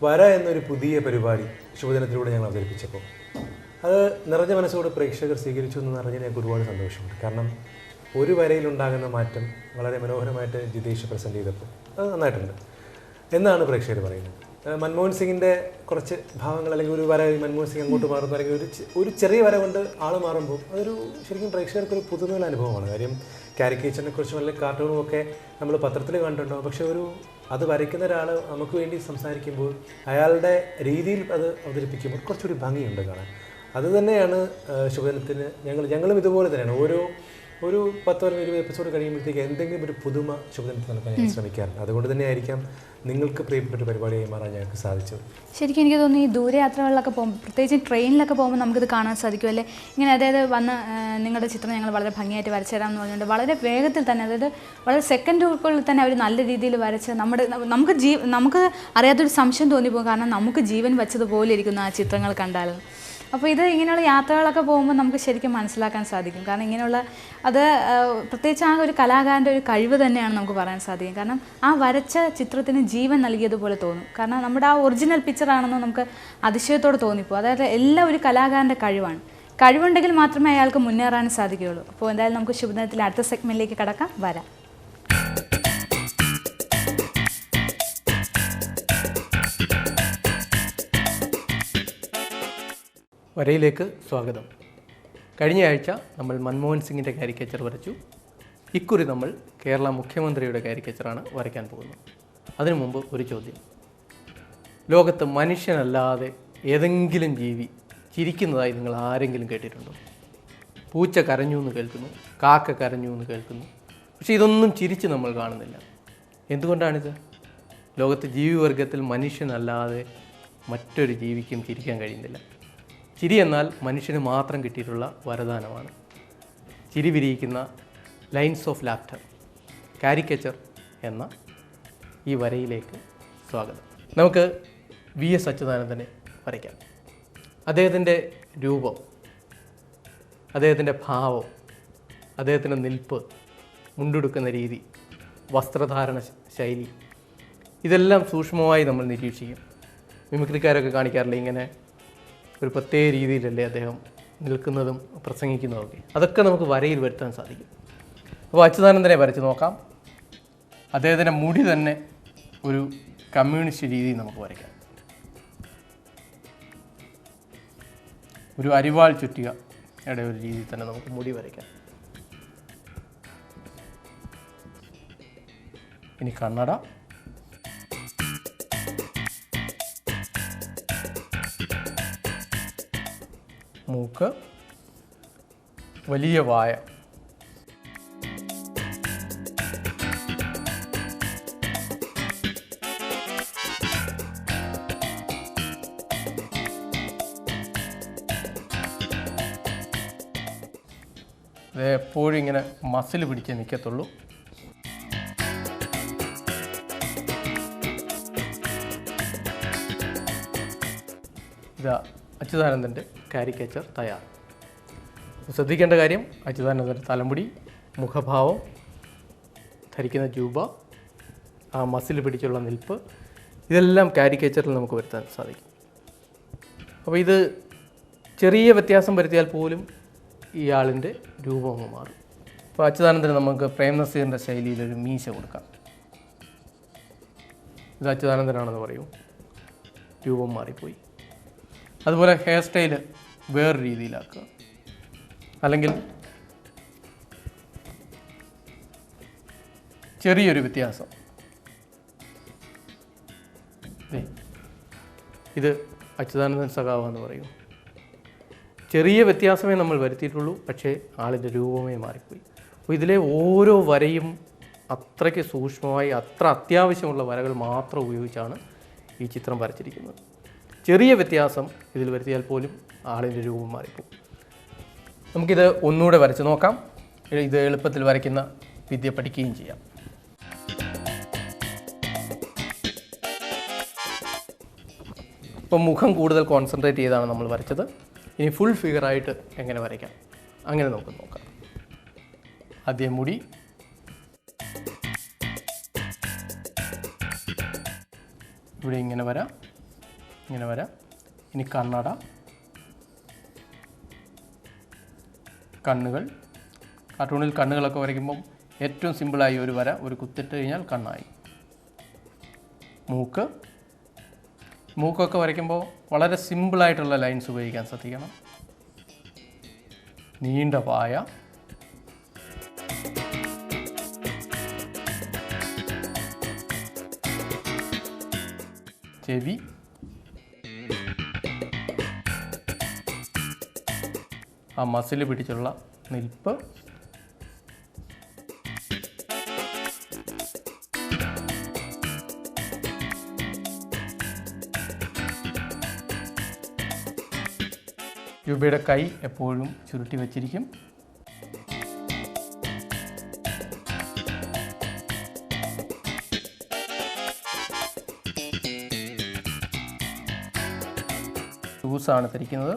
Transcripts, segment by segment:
വര എന്നൊരു പുതിയ പരിപാടി ശുഭദിനത്തിലൂടെ ഞങ്ങൾ അവതരിപ്പിച്ചപ്പോൾ അത് നിറഞ്ഞ മനസ്സോട് പ്രേക്ഷകർ സ്വീകരിച്ചു എന്ന് അറിഞ്ഞാൽ ഞങ്ങൾക്ക് ഒരുപാട് സന്തോഷമുണ്ട്. കാരണം ഒരു വരയിലുണ്ടാകുന്ന മാറ്റം വളരെ മനോഹരമായിട്ട് ജിതേഷ് പ്രസൻറ്റ് ചെയ്തപ്പോൾ അത് നന്നായിട്ടുണ്ട് എന്നാണ് പ്രേക്ഷകർ പറയുന്നത്. മൻമോഹൻ സിംഗിൻ്റെ കുറച്ച് ഭാവങ്ങൾ അല്ലെങ്കിൽ ഒരു വര മൻമോഹൻ സിംഗ് അങ്ങോട്ട് മാറുന്നു അല്ലെങ്കിൽ ഒരു ചെറിയ വര കൊണ്ട് ആൾ മാറുമ്പോൾ അതൊരു ശരിക്കും പ്രേക്ഷകർക്കൊരു പുതുമയുള്ള അനുഭവമാണ്. കാര്യം കാരിക്കേച്ചറിനെ കുറിച്ചും അല്ലെങ്കിൽ കാർട്ടൂണും ഒക്കെ നമ്മൾ പത്രത്തിൽ കണ്ടിട്ടുണ്ടാവും. പക്ഷേ അത് വരയ്ക്കുന്ന ഒരാൾ നമുക്ക് വേണ്ടി സംസാരിക്കുമ്പോൾ അയാളുടെ രീതിയിൽ അത് അവതരിപ്പിക്കുമ്പോൾ കുറച്ചുകൂടി ഭംഗിയുണ്ട് കാണാൻ. അതുതന്നെയാണ് ശുഭദിനത്തിന് ഞങ്ങളും ഇതുപോലെ തന്നെയാണ് ഒരു 10-20 എപ്പിസോഡ് കഴിയുമ്പോഴത്തേക്ക് എന്തെങ്കിലും ഒരു പുതുമ ശുഭദിനത്തിൽ നൽകാൻ ഞാൻ ശ്രമിക്കാറുണ്ട്. അതുകൊണ്ട് തന്നെ ആയിരിക്കാം നിങ്ങൾക്ക് പ്രിയപ്പെട്ട ഒരു പരിപാടിയായി മാറാൻ ഞങ്ങൾക്ക് സാധിച്ചത്. ശരിക്കും എനിക്ക് തോന്നുന്നു ഈ ദൂരയാത്രകളിലൊക്കെ പോകുമ്പോൾ, പ്രത്യേകിച്ച് ട്രെയിനിലൊക്കെ പോകുമ്പോൾ നമുക്കിത് കാണാൻ സാധിക്കും അല്ലേ? ഇങ്ങനെ അതായത് വന്ന് നിങ്ങളുടെ ചിത്രം ഞങ്ങൾ വളരെ ഭംഗിയായിട്ട് വരച്ചു തരാമെന്ന് പറഞ്ഞുകൊണ്ട് വളരെ വേഗത്തിൽ തന്നെ, അതായത് വളരെ സെക്കൻഡുകളിൽ തന്നെ അവർ നല്ല രീതിയിൽ വരച്ച് നമുക്ക് അറിയാത്തൊരു സംശയം തോന്നിപ്പോകും. കാരണം നമുക്ക് ജീവൻ വെച്ചതുപോലെ ഇരിക്കുന്ന ആ ചിത്രങ്ങൾ കണ്ടാലും. അപ്പോൾ ഇത് ഇങ്ങനെയുള്ള യാത്രകളൊക്കെ പോകുമ്പോൾ നമുക്ക് ശരിക്കും മനസ്സിലാക്കാൻ സാധിക്കും. കാരണം ഇങ്ങനെയുള്ള പ്രത്യേകിച്ച് ആ ഒരു കലാകാരൻ്റെ ഒരു കഴിവ് തന്നെയാണ് നമുക്ക് പറയാൻ സാധിക്കും. കാരണം ആ വരച്ച ചിത്രത്തിന് ജീവൻ നൽകിയതുപോലെ തോന്നും. കാരണം നമ്മുടെ ആ ഒറിജിനൽ പിക്ചറാണെന്ന് നമുക്ക് അതിശയത്തോടെ തോന്നിപ്പോകും. അതായത് എല്ലാം ഒരു കലാകാരൻ്റെ കഴിവാണ്. കഴിവുണ്ടെങ്കിൽ മാത്രമേ അയാൾക്ക് മുന്നേറാൻ സാധിക്കുകയുള്ളൂ. അപ്പോൾ എന്തായാലും നമുക്ക് ശുഭദിനത്തിലെ അടുത്ത സെഗ്മെൻറ്റിലേക്ക് കടക്കാം. വരാം. വരയിലേക്ക് സ്വാഗതം. കഴിഞ്ഞ ആഴ്ച നമ്മൾ മൻമോഹൻ സിംഗിൻ്റെ കാരിക്കേച്ചർ വരച്ചു. ഇക്കുറി നമ്മൾ കേരള മുഖ്യമന്ത്രിയുടെ കാരിക്കേച്ചറാണ് വരയ്ക്കാൻ പോകുന്നത്. അതിനു മുമ്പ് ഒരു ചോദ്യം. ലോകത്ത് മനുഷ്യനല്ലാതെ ഏതെങ്കിലും ജീവി ചിരിക്കുന്നതായി നിങ്ങൾ ആരെങ്കിലും കേട്ടിട്ടുണ്ടോ? പൂച്ച കരഞ്ഞു എന്ന് കേൾക്കുന്നു, കാക്ക കരഞ്ഞു എന്ന് കേൾക്കുന്നു. പക്ഷേ ഇതൊന്നും ചിരിച്ച് നമ്മൾ കാണുന്നില്ല. എന്തുകൊണ്ടാണിത്? ലോകത്ത് ജീവിവർഗത്തിൽ മനുഷ്യനല്ലാതെ മറ്റൊരു ജീവിക്കും ചിരിക്കാൻ കഴിയുന്നില്ല. ചിരി എന്നാൽ മനുഷ്യന് മാത്രം കിട്ടിയിട്ടുള്ള വരദാനമാണ്. ചിരി വിരിയിക്കുന്ന ലൈൻസ് ഓഫ് ലാഫ്റ്റർ കാരിക്കേച്ചർ എന്ന ഈ വരയിലേക്ക് സ്വാഗതം. നമുക്ക് VS അച്യുതാനന്ദനെ വരയ്ക്കാം. അദ്ദേഹത്തിൻ്റെ രൂപം, അദ്ദേഹത്തിൻ്റെ ഭാവം, അദ്ദേഹത്തിൻ്റെ നിൽപ്പ്, മുണ്ടെടുക്കുന്ന രീതി, വസ്ത്രധാരണ ശൈലി, ഇതെല്ലാം സൂക്ഷ്മമായി നമ്മൾ നിരീക്ഷിക്കും. മിമിക്രിക്കാരൊക്കെ കാണിക്കാറില്ല ഇങ്ങനെ ഒരു പ്രത്യേക രീതിയിലല്ലേ അദ്ദേഹം നിൽക്കുന്നതും പ്രസംഗിക്കുന്നതൊക്കെ. അതൊക്കെ നമുക്ക് വരയിൽ വരുത്താൻ സാധിക്കും. അപ്പോൾ അച്യുതാനന്ദനെ വരച്ച് നോക്കാം. അദ്ദേഹത്തിൻ്റെ മുടി തന്നെ ഒരു കമ്മ്യൂണിസ്റ്റ് രീതിയിൽ നമുക്ക് വരയ്ക്കാം. ഒരു അരിവാൾ ചുറ്റികയുടെ ഒരു രീതിയിൽ തന്നെ നമുക്ക് മുടി വരയ്ക്കാം. ഇനി കണ്ണട, മൂക്ക്, വലിയ വായ, അത് എപ്പോഴും ഇങ്ങനെ മസിൽ പിടിച്ച് നിൽക്കത്തുള്ളൂ. ഇതാ അച്യുതാനന്ദൻ്റെ കാരിക്കേച്ചർ തയ്യാർ. ശ്രദ്ധിക്കേണ്ട കാര്യം, അച്യുതാനന്ദൻ്റെ തലമുടി, മുഖഭാവം, ധരിക്കുന്ന ജൂബ, ആ മസിൽ പിടിച്ചുള്ള നിൽപ്പ്, ഇതെല്ലാം കാരിക്കേച്ചറിൽ നമുക്ക് വരുത്താൻ സാധിക്കും. അപ്പോൾ ഇത് ചെറിയ വ്യത്യാസം വരുത്തിയാൽ പോലും ഇയാളിൻ്റെ രൂപം അങ്ങ് മാറും. അപ്പോൾ അച്യുതാനന്ദന് നമുക്ക് പ്രേം നസീറിൻ്റെ ശൈലിയിലൊരു മീശ കൊടുക്കാം. ഇത് അച്യുതാനന്ദനാണെന്ന് പറയൂ, രൂപം മാറിപ്പോയി. അതുപോലെ ഹെയർ സ്റ്റൈല് വേറെ രീതിയിലാക്കുക. അല്ലെങ്കിൽ ചെറിയൊരു വ്യത്യാസം, ഇത് അച്യുതാനന്ദൻ സഖാവ് എന്ന് പറയും. ചെറിയ വ്യത്യാസമേ നമ്മൾ വരുത്തിയിട്ടുള്ളൂ, പക്ഷേ ആളിൻ്റെ രൂപമേ മാറിപ്പോയി. അപ്പോൾ ഇതിലെ ഓരോ വരയും അത്രയ്ക്ക് സൂക്ഷ്മമായി, അത്ര അത്യാവശ്യമുള്ള വരകൾ മാത്രം ഉപയോഗിച്ചാണ് ഈ ചിത്രം വരച്ചിരിക്കുന്നത്. ചെറിയ വ്യത്യാസം ഇതിൽ വരുത്തിയാൽ പോലും ആളിൻ്റെ രൂപം മാറിപ്പോകും. നമുക്കിത് ഒന്നുകൂടെ വരച്ച് നോക്കാം. ഇത് എളുപ്പത്തിൽ വരയ്ക്കുന്ന വിദ്യ പഠിക്കുകയും ചെയ്യാം. ഇപ്പം മുഖം കൂടുതൽ കോൺസെൻട്രേറ്റ് ചെയ്താണ് നമ്മൾ വരച്ചത്. ഇനി ഫുൾ ഫിഗറായിട്ട് എങ്ങനെ വരയ്ക്കാം അങ്ങനെ നമുക്ക് നോക്കാം. ആദ്യം മുടി, ഇവിടെ ഇങ്ങനെ വരാം. ഇങ്ങനെ വരാം. ഇനി കണ്ണട, കണ്ണുകൾ. കാർട്ടൂണിൽ കണ്ണുകളൊക്കെ വരയ്ക്കുമ്പം ഏറ്റവും സിമ്പിളായി ഒരു വര, ഒരു കുത്തിട്ട് കഴിഞ്ഞാൽ കണ്ണായി. മൂക്കൊക്കെ വരയ്ക്കുമ്പോൾ വളരെ സിമ്പിളായിട്ടുള്ള ലൈൻസ് ഉപയോഗിക്കാൻ ശ്രദ്ധിക്കണം. നീണ്ട പായ, ചെവി, ആ മസിൽ പിടിച്ചുള്ള നിൽപ്പ്, രൂപയുടെ കൈ എപ്പോഴും ചുരുട്ടി വച്ചിരിക്കും. ഷൂസാണ് ധരിക്കുന്നത്.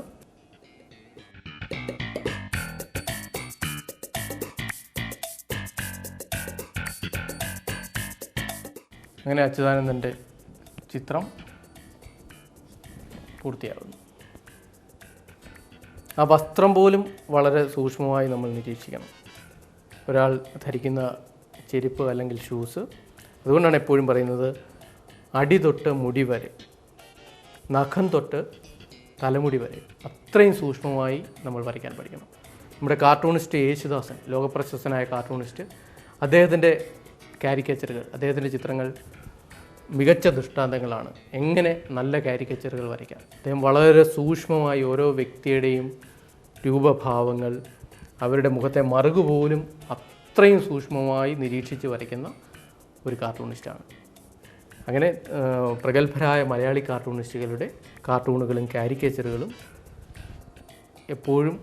അങ്ങനെ അച്യുതാനന്ദൻ്റെ ചിത്രം പൂർത്തിയാകുന്നു. ആ വസ്ത്രം പോലും വളരെ സൂക്ഷ്മമായി നമ്മൾ നിരീക്ഷിക്കണം. ഒരാൾ ധരിക്കുന്ന ചെരുപ്പ് അല്ലെങ്കിൽ ഷൂസ്. അതുകൊണ്ടാണ് എപ്പോഴും പറയുന്നത് അടി തൊട്ട് മുടി വരെ, നഖം തൊട്ട് തലമുടി വരെ അത്രയും സൂക്ഷ്മമായി നമ്മൾ വരയ്ക്കാൻ പഠിക്കണം. നമ്മുടെ കാർട്ടൂണിസ്റ്റ് യേശുദാസൻ, ലോകപ്രശസ്തനായ കാർട്ടൂണിസ്റ്റ്, അദ്ദേഹത്തിൻ്റെ കാരിക്കേച്ചറുകൾ, അദ്ദേഹത്തിൻ്റെ ചിത്രങ്ങൾ മികച്ച ദൃഷ്ടാന്തങ്ങളാണ് എങ്ങനെ നല്ല കാരിക്കേച്ചറുകൾ വരയ്ക്കാം. അദ്ദേഹം വളരെ സൂക്ഷ്മമായി ഓരോ വ്യക്തിയുടെയും രൂപഭാവങ്ങൾ, അവരുടെ മുഖത്തെ മറുകു പോലും അത്രയും സൂക്ഷ്മമായി നിരീക്ഷിച്ച് വരയ്ക്കുന്ന ഒരു കാർട്ടൂണിസ്റ്റാണ്. അങ്ങനെ പ്രഗത്ഭരായ മലയാളി കാർട്ടൂണിസ്റ്റുകളുടെ കാർട്ടൂണുകളും കാരിക്കേച്ചറുകളും എപ്പോഴും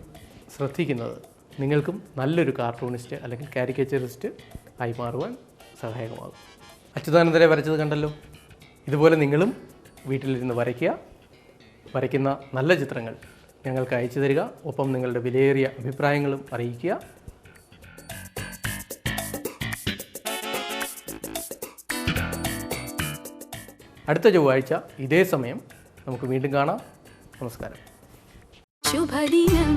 ശ്രദ്ധിക്കുന്നത് നിങ്ങൾക്കും നല്ലൊരു കാർട്ടൂണിസ്റ്റ് അല്ലെങ്കിൽ കാരിക്കേച്ചറിസ്റ്റ് ആയി മാറുവാൻ സഹായകമാകും. അച്യുതാനന്ദനെ വരച്ചത് കണ്ടല്ലോ. ഇതുപോലെ നിങ്ങളും വീട്ടിലിരുന്ന് വരയ്ക്കുന്ന നല്ല ചിത്രങ്ങൾ ഞങ്ങൾക്ക് അയച്ചു തരിക. ഒപ്പം നിങ്ങളുടെ വിലയേറിയ അഭിപ്രായങ്ങളും അറിയിക്കുക. അടുത്ത ചൊവ്വാഴ്ച ഇതേ സമയം നമുക്ക് വീണ്ടും കാണാം. നമസ്കാരം. ശുഭദിനം.